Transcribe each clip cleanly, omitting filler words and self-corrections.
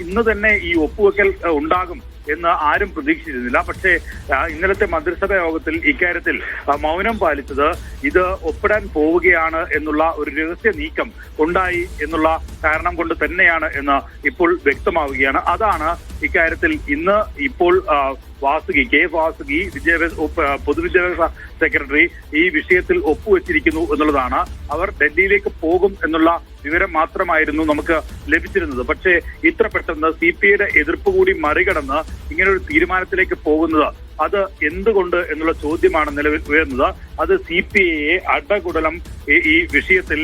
ഇന്ന് തന്നെ ഈ ഒപ്പുവെക്കൽ ഉണ്ടാകും എന്ന് ആരും പ്രതീക്ഷിച്ചിരുന്നില്ല. പക്ഷേ ഇന്നലത്തെ മന്ത്രിസഭാ യോഗത്തിൽ ഇക്കാര്യത്തിൽ മൗനം പാലിച്ചത് ഇത് ഒപ്പിടാൻ പോവുകയാണ് എന്നുള്ള ഒരു രഹസ്യ നീക്കം ഉണ്ടായി എന്നുള്ള കാരണം കൊണ്ട് തന്നെയാണ് എന്ന് ഇപ്പോൾ വ്യക്തമാവുകയാണ്. അതാണ് ഇക്കാര്യത്തിൽ ഇപ്പോൾ വാസുകി പൊതുവിദ്യാഭ്യാസ സെക്രട്ടറി ഈ വിഷയത്തിൽ ഒപ്പുവെച്ചിരിക്കുന്നു എന്നുള്ളതാണ്. അവർ ഡൽഹിയിലേക്ക് പോകും എന്നുള്ള വിവരം മാത്രമായിരുന്നു നമുക്ക് ലഭിച്ചിരുന്നത്. പക്ഷേ ഇത്ര പെട്ടെന്ന് CPIയുടെ എതിർപ്പ് കൂടി മറികടന്ന് ഇങ്ങനൊരു തീരുമാനത്തിലേക്ക് പോകുന്നത് അത് എന്തുകൊണ്ട് എന്നുള്ള ചോദ്യമാണ് നിലവിൽ ഉയർന്നത്. അത് CPIയെ അഡകുടലം ഈ വിഷയത്തിൽ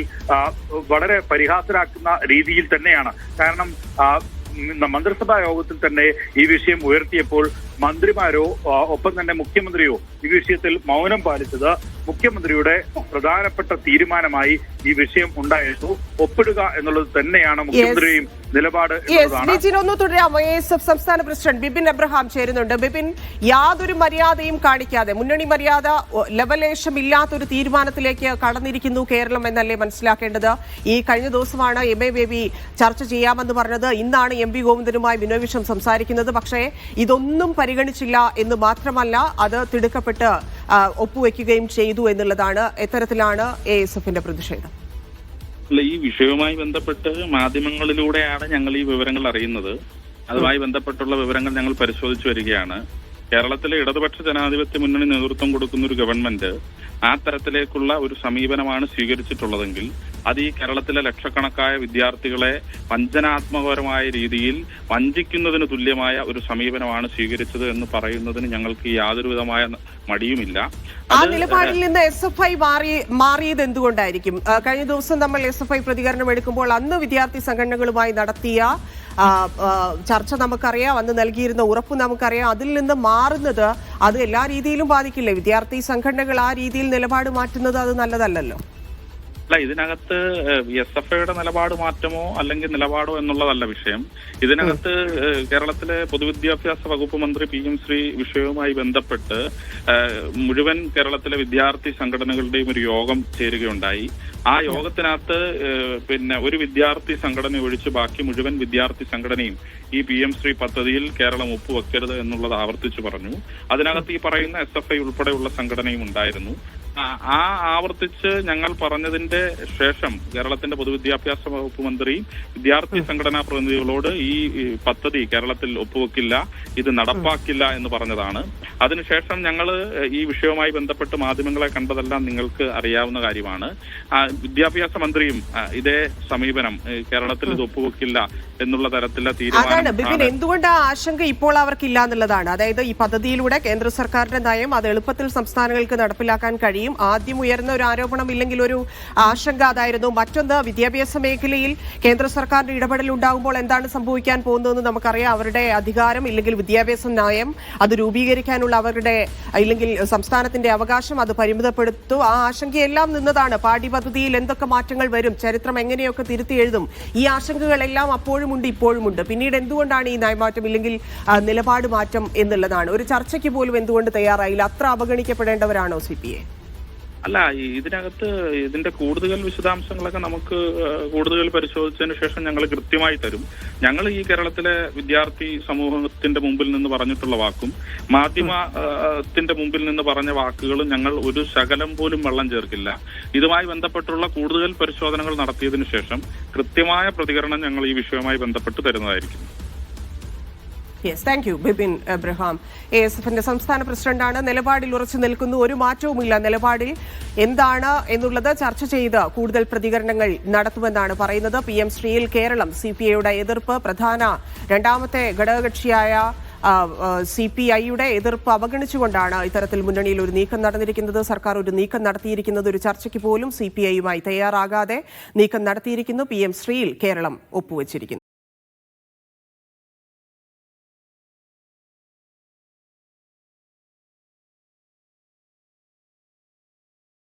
വളരെ പരിഹാസരാക്കുന്ന രീതിയിൽ തന്നെയാണ്. കാരണം മന്ത്രിസഭാ യോഗത്തിൽ തന്നെ ഈ വിഷയം ഉയർത്തിയപ്പോൾ മന്ത്രിമാരോ ഒപ്പം തന്നെ മുഖ്യമന്ത്രിയോ ഈ വിഷയത്തിൽ മൗനം പാലിച്ചത് മുഖ്യമന്ത്രിയുടെ പ്രധാനപ്പെട്ട തീരുമാനമായി ഈ വിഷയം ഉണ്ടായിരുന്നു. ഒപ്പിടുക എന്നുള്ളത് തന്നെയാണ് മുഖ്യമന്ത്രിയും നിലപാട്. സംസ്ഥാന പ്രസിഡന്റ് ബിപിൻ എബ്രഹാം ചേരുന്നുണ്ട്. ബിപിൻ, യാതൊരു മര്യാദയും കാണിക്കാതെ, മുന്നണി മര്യാദ ലവലേശം ഇല്ലാത്തൊരു തീരുമാനത്തിലേക്ക് കടന്നിരിക്കുന്നു കേരളം എന്നല്ലേ മനസ്സിലാക്കേണ്ടത്? ഈ കഴിഞ്ഞ ദിവസമാണ് MA ബേബി ചർച്ച ചെയ്യാമെന്ന് പറഞ്ഞത്. ഇന്നാണ് MP ഗോവിന്ദനുമായി ബിനോയ് വിശ്വം സംസാരിക്കുന്നത്. പക്ഷേ ഇതൊന്നും പരിഗണിച്ചില്ല എന്ന് മാത്രമല്ല, അത് തിടുക്കപ്പെട്ട് ഒപ്പുവെക്കുകയും ചെയ്തു എന്നുള്ളതാണ്. എത്തരത്തിലാണ് ASFന്റെ പ്രതിഷേധം? ഈ വിഷയവുമായി ബന്ധപ്പെട്ട് മാധ്യമങ്ങളിലൂടെയാണ് ഞങ്ങൾ ഈ വിവരങ്ങൾ അറിയുന്നത്. അതുമായി ബന്ധപ്പെട്ടുള്ള വിവരങ്ങൾ ഞങ്ങൾ പരിശോധിച്ചു വരികയാണ്. കേരളത്തിലെ ഇടതുപക്ഷ ജനാധിപത്യ മുന്നണി നേതൃത്വം കൊടുക്കുന്ന ഒരു ഗവൺമെന്റ് ആ തരത്തിലേക്കുള്ള ഒരു സമീപനമാണ് സ്വീകരിച്ചിട്ടുള്ളതെങ്കിൽ അത് ഈ കേരളത്തിലെ ലക്ഷക്കണക്കായ വിദ്യാർത്ഥികളെ വഞ്ചനാത്മകപരമായ രീതിയിൽ വഞ്ചിക്കുന്നതിന് തുല്യമായ ഒരു സമീപനമാണ് സ്വീകരിച്ചത് എന്ന് പറയുന്നതിന് ഞങ്ങൾക്ക് യാതൊരു വിധമായ മടിയുമില്ല. ആ നിലപാടിൽ നിന്ന് SFI മാറിയത് എന്തുകൊണ്ടായിരിക്കും? കഴിഞ്ഞ ദിവസം നമ്മൾ SFI പ്രതികരണം എടുക്കുമ്പോൾ അന്ന് വിദ്യാർത്ഥി സംഘടനകളുമായി നടത്തിയ ചർച്ച നമുക്കറിയാം, അന്ന് നൽകിയിരുന്ന ഉറപ്പ് നമുക്കറിയാം. അതിൽ നിന്ന് മാറുന്നത് അത് എല്ലാ രീതിയിലും ബാധിക്കില്ലേ? വിദ്യാർത്ഥി സംഘടനകൾ ആ രീതിയിൽ നിലപാട് മാറ്റുന്നത് അത് നല്ലതല്ലല്ലോ. അല്ല, ഇതിനകത്ത് SFIയുടെ നിലപാട് മാറ്റമോ അല്ലെങ്കിൽ നിലപാടോ എന്നുള്ളതല്ല വിഷയം. ഇതിനകത്ത് കേരളത്തിലെ പൊതുവിദ്യാഭ്യാസ വകുപ്പ് മന്ത്രി PM ശ്രീ വിഷയവുമായി ബന്ധപ്പെട്ട് മുഴുവൻ കേരളത്തിലെ വിദ്യാർത്ഥി സംഘടനകളുടെയും ഒരു യോഗം ചേരുകയുണ്ടായി. ആ യോഗത്തിനകത്ത് ഒരു വിദ്യാർത്ഥി സംഘടന ഒഴിച്ച് ബാക്കി മുഴുവൻ വിദ്യാർത്ഥി സംഘടനയും ഈ PM ശ്രീ പദ്ധതിയിൽ കേരളം ഒപ്പുവെക്കരുത് എന്നുള്ളത് ആവർത്തിച്ചു പറഞ്ഞു. അതിനകത്ത് ഈ പറയുന്ന SFI ഉൾപ്പെടെയുള്ള സംഘടനയും ഉണ്ടായിരുന്നു. ആ ആവർത്തിച്ച് ഞങ്ങൾ പറഞ്ഞതിന്റെ ശേഷം കേരളത്തിന്റെ പൊതുവിദ്യാഭ്യാസ വകുപ്പ് മന്ത്രി വിദ്യാർത്ഥി സംഘടനാ പ്രതിനിധികളോട് ഈ പദ്ധതി കേരളത്തിൽ ഒപ്പുവെക്കില്ല, ഇത് നടപ്പാക്കില്ല എന്ന് പറഞ്ഞതാണ്. അതിനുശേഷം ഞങ്ങൾ ഈ വിഷയവുമായി ബന്ധപ്പെട്ട് മാധ്യമങ്ങളെ കണ്ടതെല്ലാം നിങ്ങൾക്ക് അറിയാവുന്ന കാര്യമാണ്. വിദ്യാഭ്യാസ മന്ത്രിയും ഇതേ സമീപനം, കേരളത്തിൽ ഇത് ഒപ്പുവെക്കില്ല എന്നുള്ള തരത്തിലുള്ള തീരുമാനം. എന്തുകൊണ്ട് ആ ആശങ്ക ഇപ്പോൾ അവർക്കില്ല എന്നുള്ളതാണ്. അതായത് ഈ പദ്ധതിയിലൂടെ കേന്ദ്ര സർക്കാരിന്റെ നയം അത് എളുപ്പത്തിൽ സംസ്ഥാനങ്ങൾക്ക് നടപ്പിലാക്കാൻ കഴിയും. ആദ്യം ഉയർന്ന ഒരു ആരോപണം ഇല്ലെങ്കിൽ ഒരു ആശങ്ക അതായിരുന്നു. മറ്റൊന്ന്, വിദ്യാഭ്യാസ മേഖലയിൽ കേന്ദ്ര സർക്കാരിന്റെ ഇടപെടൽ ഉണ്ടാകുമ്പോൾ എന്താണ് സംഭവിക്കാൻ പോകുന്നതെന്ന് നമുക്കറിയാം. അവരുടെ അധികാരം ഇല്ലെങ്കിൽ വിദ്യാഭ്യാസ നയം അത് രൂപീകരിക്കാനുള്ള അവരുടെ ഇല്ലെങ്കിൽ സംസ്ഥാനത്തിന്റെ അവകാശം അത് പരിമിതപ്പെടുത്തും. ആ ആശങ്കയെല്ലാം നിന്നതാണ്. പാഠ്യപദ്ധതിയിൽ എന്തൊക്കെ മാറ്റങ്ങൾ വരും, ചരിത്രം എങ്ങനെയൊക്കെ തിരുത്തി എഴുതും, ഈ ആശങ്കകളെല്ലാം അപ്പോഴുമുണ്ട് ഇപ്പോഴുമുണ്ട്. പിന്നീട് എന്തുകൊണ്ടാണ് ഈ നയമാറ്റം ഇല്ലെങ്കിൽ നിലപാട് മാറ്റം എന്നുള്ളതാണ്. ഒരു ചർച്ചയ്ക്ക് പോലും എന്തുകൊണ്ട് തയ്യാറായില്ല? അത്ര അവഗണിക്കപ്പെടേണ്ടവരാണോ CPI? അല്ല, ഇതിനകത്ത് ഇതിന്റെ കൂടുതൽ വിശദാംശങ്ങളൊക്കെ നമുക്ക് കൂടുതൽ പരിശോധിച്ചതിന് ശേഷം ഞങ്ങൾ കൃത്യമായി തരും. ഞങ്ങൾ ഈ കേരളത്തിലെ വിദ്യാർത്ഥി സമൂഹത്തിന്റെ മുമ്പിൽ നിന്ന് പറഞ്ഞിട്ടുള്ള വാക്കും മാധ്യമത്തിന്റെ മുമ്പിൽ നിന്ന് പറഞ്ഞ വാക്കുകളും ഞങ്ങൾ ഒരു ശകലം പോലും വെള്ളം ചേർക്കില്ല. ഇതുമായി ബന്ധപ്പെട്ടുള്ള കൂടുതൽ പരിശോധനകൾ നടത്തിയതിനു ശേഷം കൃത്യമായ പ്രതികരണം ഞങ്ങൾ ഈ വിഷയവുമായി ബന്ധപ്പെട്ട് തരുന്നതായിരിക്കും. Yes, thank you. Bipin Abraham ASFന്റെ സംസ്ഥാന പ്രസിഡന്റാണ്. നിലപാടിൽ ഉറച്ചു നിൽക്കുന്നു, ഒരു മാറ്റവുമില്ല. നിലപാടിൽ എന്താണ് എന്നുള്ളത് ചർച്ച ചെയ്ത് കൂടുതൽ പ്രതികരണങ്ങൾ നടത്തുമെന്നാണ് പറയുന്നത്. PM ശ്രീയിൽ കേരളം CPIയുടെ എതിർപ്പ് രണ്ടാമത്തെ ഘടകകക്ഷിയായ CPIയുടെ എതിർപ്പ് അവഗണിച്ചുകൊണ്ടാണ് ഇത്തരത്തിൽ മുന്നണിയിൽ ഒരു നീക്കം നടന്നിരിക്കുന്നത്. സർക്കാർ ഒരു നീക്കം നടത്തിയിരിക്കുന്നത്. ഒരു ചർച്ചയ്ക്ക് പോലും CPIയുമായി തയ്യാറാകാതെ നീക്കം നടത്തിയിരിക്കുന്നു. PM ശ്രീയിൽ കേരളം ഒപ്പുവെച്ചിരിക്കുന്നു.